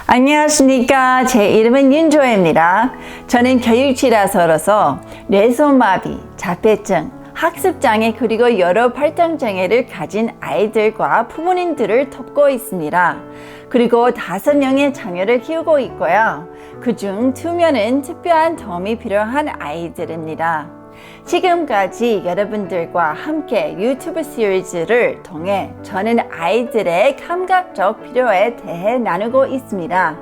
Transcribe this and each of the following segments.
안녕하십니까. 제 이름은 윤조혜입니다. 저는 교육지도사로서 뇌손마비, 자폐증, 학습장애 그리고 여러 발달장애를 가진 아이들과 부모님들을 돕고 있습니다. 그리고 5명의 자녀를 키우고 있고요. 그중 2명은 특별한 도움이 필요한 아이들입니다. 지금까지 여러분들과 함께 유튜브 시리즈를 통해 저는 아이들의 감각적 필요에 대해 나누고 있습니다.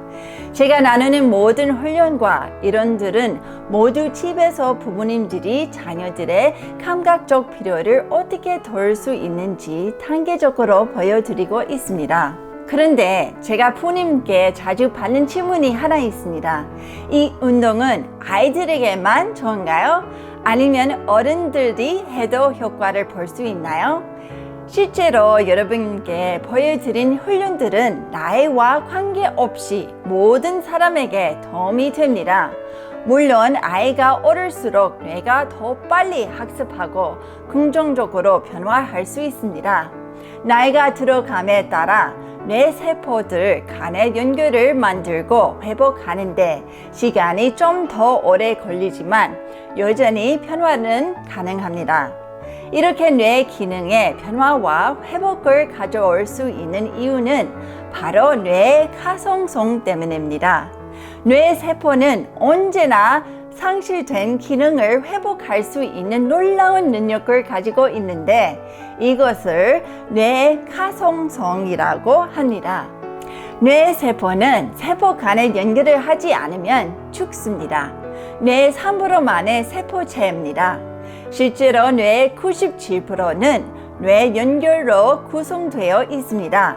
제가 나누는 모든 훈련과 이론들은 모두 집에서 부모님들이 자녀들의 감각적 필요를 어떻게 도울 수 있는지 단계적으로 보여드리고 있습니다. 그런데 제가 부모님께 자주 받는 질문이 하나 있습니다. 이 운동은 아이들에게만 좋은가요? 아니면 어른들이 해도 효과를 볼 수 있나요? 실제로 여러분께 보여드린 훈련들은 나이와 관계없이 모든 사람에게 도움이 됩니다. 물론 아이가 어릴수록 뇌가 더 빨리 학습하고 긍정적으로 변화할 수 있습니다. 나이가 들어감에 따라 뇌세포들 간의 연결을 만들고 회복하는데 시간이 좀 더 오래 걸리지만 여전히 변화는 가능합니다. 이렇게 뇌 기능의 변화와 회복을 가져올 수 있는 이유는 바로 뇌 가성성 때문입니다. 뇌세포는 언제나 상실된 기능을 회복할 수 있는 놀라운 능력을 가지고 있는데 이것을 뇌가성성이라고 합니다. 뇌세포는 세포 간의 연결을 하지 않으면 죽습니다. 뇌 3%만의 세포체입니다. 실제로 뇌의 97%는 뇌 연결로 구성되어 있습니다.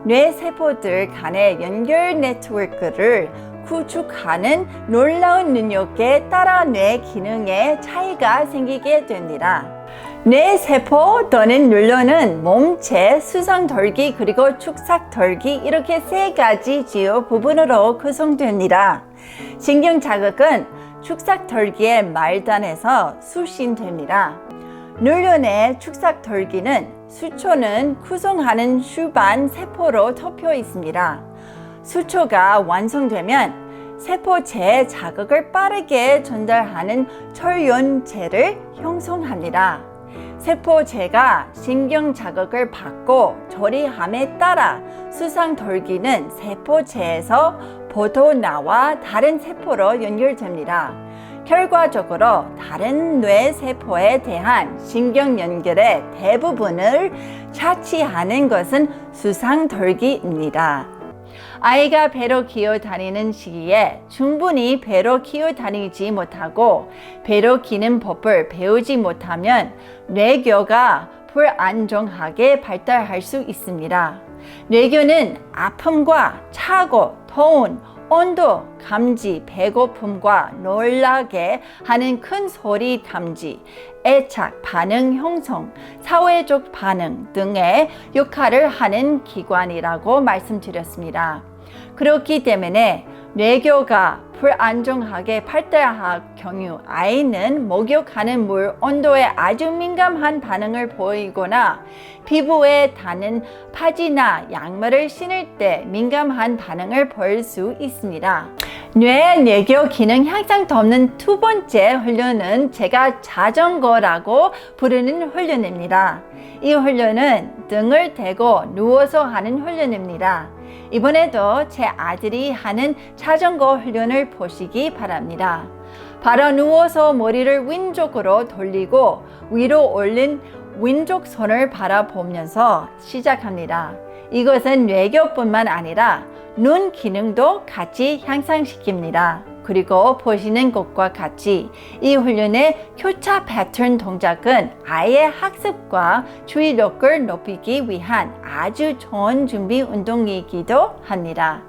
뇌세포들 간의 연결 네트워크를 구축하는 놀라운 능력에 따라 뇌 기능에 차이가 생기게 됩니다. 뇌세포 또는 뉴런은 몸체, 수상돌기 그리고 축삭돌기 이렇게 3가지 주요 부분으로 구성됩니다. 신경자극은 축삭돌기의 말단에서 수신됩니다. 뉴런의 축삭돌기는 수초는 구성하는 수반 세포로 덮여 있습니다. 수초가 완성되면 세포체에 자극을 빠르게 전달하는 철연체를 형성합니다. 세포체가 신경 자극을 받고 조리함에 따라 수상돌기는 세포체에서 벗어나와 다른 세포로 연결됩니다. 결과적으로 다른 뇌세포에 대한 신경 연결의 대부분을 차지하는 것은 수상돌기입니다. 아이가 배로 기어다니는 시기에 충분히 배로 기어다니지 못하고 배로 기는 법을 배우지 못하면 뇌교가 불안정하게 발달할 수 있습니다. 뇌교는 아픔과 차고, 더운, 온도 감지, 배고픔과 놀라게 하는 큰 소리 감지, 애착, 반응 형성, 사회적 반응 등의 역할을 하는 기관이라고 말씀드렸습니다. 그렇기 때문에 뇌교가 불안정하게 발달할 경우 아이는 목욕하는 물 온도에 아주 민감한 반응을 보이거나 피부에 닿는 바지나 양말을 신을 때 민감한 반응을 보일 수 있습니다. 뇌교 기능 향상 돕는 2번째 훈련은 제가 자전거라고 부르는 훈련입니다. 이 훈련은 등을 대고 누워서 하는 훈련입니다. 이번에도 제 아들이 하는 자전거 훈련을 보시기 바랍니다. 바로 누워서 머리를 왼쪽으로 돌리고 위로 올린 왼쪽 손을 바라보면서 시작합니다. 이것은 뇌교뿐만 아니라 눈 기능도 같이 향상시킵니다. 그리고 보시는 것과 같이 이 훈련의 교차 패턴 동작은 아이의 학습과 주의력을 높이기 위한 아주 좋은 준비 운동이기도 합니다.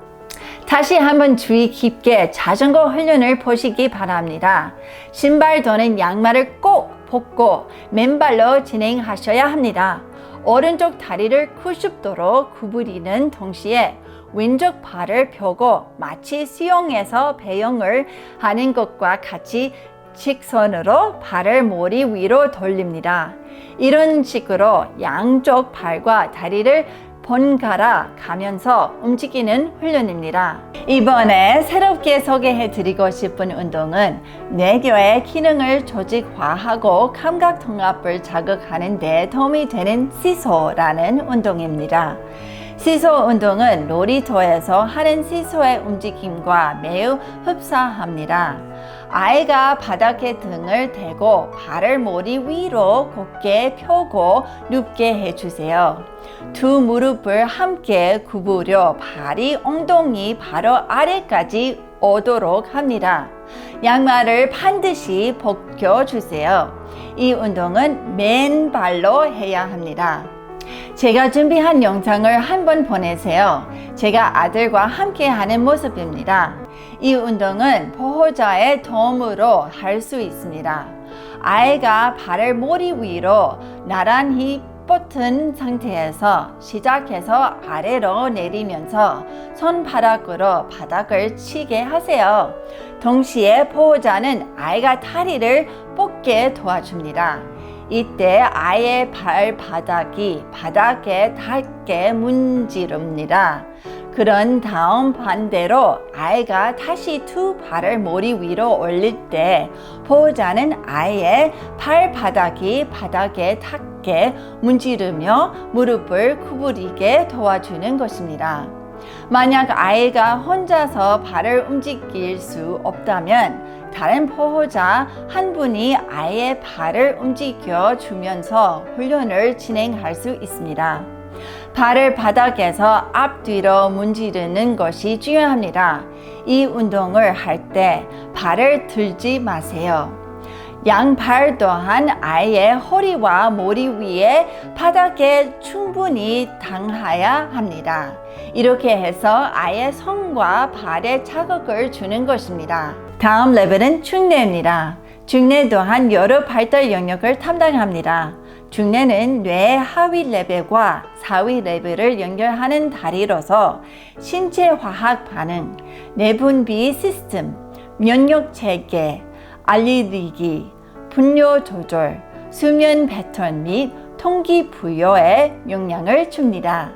다시 한번 주의 깊게 자전거 훈련을 보시기 바랍니다. 신발 또는 양말을 꼭 벗고 맨발로 진행하셔야 합니다. 오른쪽 다리를 90도로 구부리는 동시에 왼쪽 발을 펴고 마치 수영에서 배영을 하는 것과 같이 직선으로 발을 머리 위로 돌립니다. 이런 식으로 양쪽 발과 다리를 번갈아 가면서 움직이는 훈련입니다. 이번에 새롭게 소개해 드리고 싶은 운동은 뇌교의 기능을 조직화하고 감각 통합을 자극하는 데 도움이 되는 시소라는 운동입니다. 시소 운동은 놀이터에서 하는 시소의 움직임과 매우 흡사합니다. 아이가 바닥에 등을 대고 발을 머리 위로 곧게 펴고 눕게 해주세요. 두 무릎을 함께 구부려 발이 엉덩이 바로 아래까지 오도록 합니다. 양말을 반드시 벗겨주세요. 이 운동은 맨발로 해야 합니다. 제가 준비한 영상을 한번 보내세요. 제가 아들과 함께 하는 모습입니다. 이 운동은 보호자의 도움으로 할 수 있습니다. 아이가 발을 머리 위로 나란히 뻗은 상태에서 시작해서 아래로 내리면서 손바닥으로 바닥을 치게 하세요. 동시에 보호자는 아이가 다리를 뻗게 도와줍니다. 이때 아이의 발바닥이 바닥에 닿게 문지릅니다. 그런 다음 반대로 아이가 다시 두 발을 머리 위로 올릴 때 보호자는 아이의 발바닥이 바닥에 닿게 문지르며 무릎을 구부리게 도와주는 것입니다. 만약 아이가 혼자서 발을 움직일 수 없다면 다른 보호자 한 분이 아이의 발을 움직여 주면서 훈련을 진행할 수 있습니다. 발을 바닥에서 앞뒤로 문지르는 것이 중요합니다. 이 운동을 할 때 발을 들지 마세요. 양발 또한 아이의 허리와 머리 위에 바닥에 충분히 닿아야 합니다. 이렇게 해서 아이의 손과 발에 자극을 주는 것입니다. 다음 레벨은 중뇌입니다. 중뇌 또한 여러 발달 영역을 담당합니다. 중뇌는 뇌의 하위 레벨과 상위 레벨을 연결하는 다리로서 신체 화학 반응, 내분비 시스템, 면역 체계, 알레르기, 분뇨 조절, 수면 패턴 및 동기 부여에 영향을 줍니다.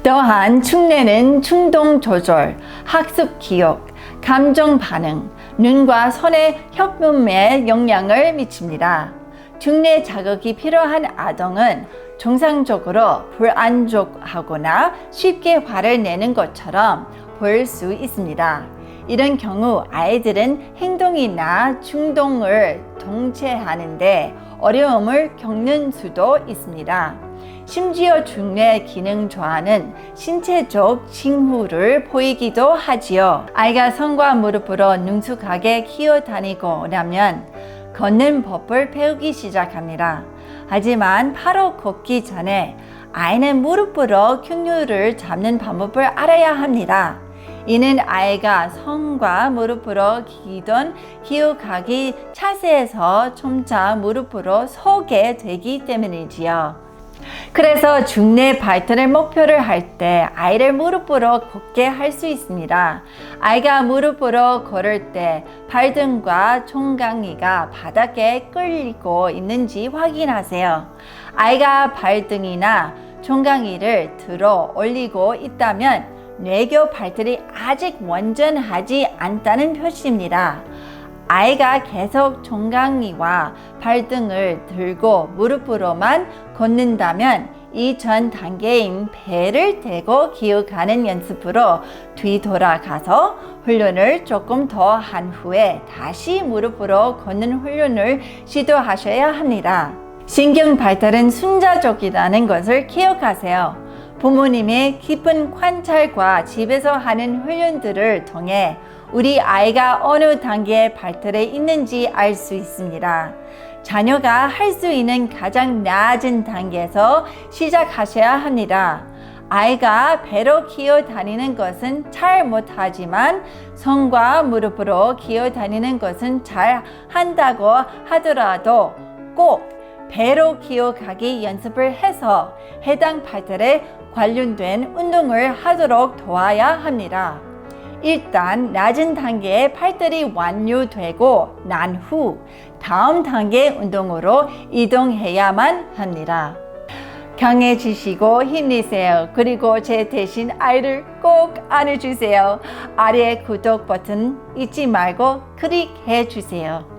또한 중뇌는 충동 조절, 학습 기억, 감정 반응, 눈과 손의 협음에 영향을 미칩니다. 중뇌 자극이 필요한 아동은 정상적으로 불안정하거나 쉽게 화를 내는 것처럼 보일 수 있습니다. 이런 경우 아이들은 행동이나 충동을 통제하는데 어려움을 겪는 수도 있습니다. 심지어 중뇌 기능 저하는 신체적 징후를 보이기도 하지요. 아이가 손과 무릎으로 능숙하게 기어다니고 나면 걷는 법을 배우기 시작합니다. 하지만 바로 걷기 전에 아이는 무릎으로 흉유를 잡는 방법을 알아야 합니다. 이는 아이가 손과 무릎으로 기억하기 자세에서 점차 무릎으로 서게 되기 때문이지요. 그래서 중뇌 발달을 목표를 할 때 아이를 무릎으로 걷게 할 수 있습니다. 아이가 무릎으로 걸을 때 발등과 종강이가 바닥에 끌리고 있는지 확인하세요. 아이가 발등이나 종강이를 들어 올리고 있다면 뇌교 발달이 아직 완전하지 않다는 표시입니다. 아이가 계속 종강이와 발등을 들고 무릎으로만 걷는다면 이 전 단계인 배를 대고 기억하는 연습으로 뒤돌아가서 훈련을 조금 더 한 후에 다시 무릎으로 걷는 훈련을 시도하셔야 합니다. 신경 발달은 순차적이라는 것을 기억하세요. 부모님의 깊은 관찰과 집에서 하는 훈련들을 통해 우리 아이가 어느 단계의 발달에 있는지 알 수 있습니다. 자녀가 할 수 있는 가장 낮은 단계에서 시작하셔야 합니다. 아이가 배로 기어 다니는 것은 잘 못하지만 손과 무릎으로 기어 다니는 것은 잘 한다고 하더라도 꼭 배로 기어가기 연습을 해서 해당 발달에 관련된 운동을 하도록 도와야 합니다. 일단 낮은 단계의 발달이 완료되고 난 후 다음 단계 운동으로 이동해야만 합니다. 강해지시고 힘내세요. 그리고 제 대신 아이를 꼭 안아주세요. 아래 구독 버튼 잊지 말고 클릭해 주세요.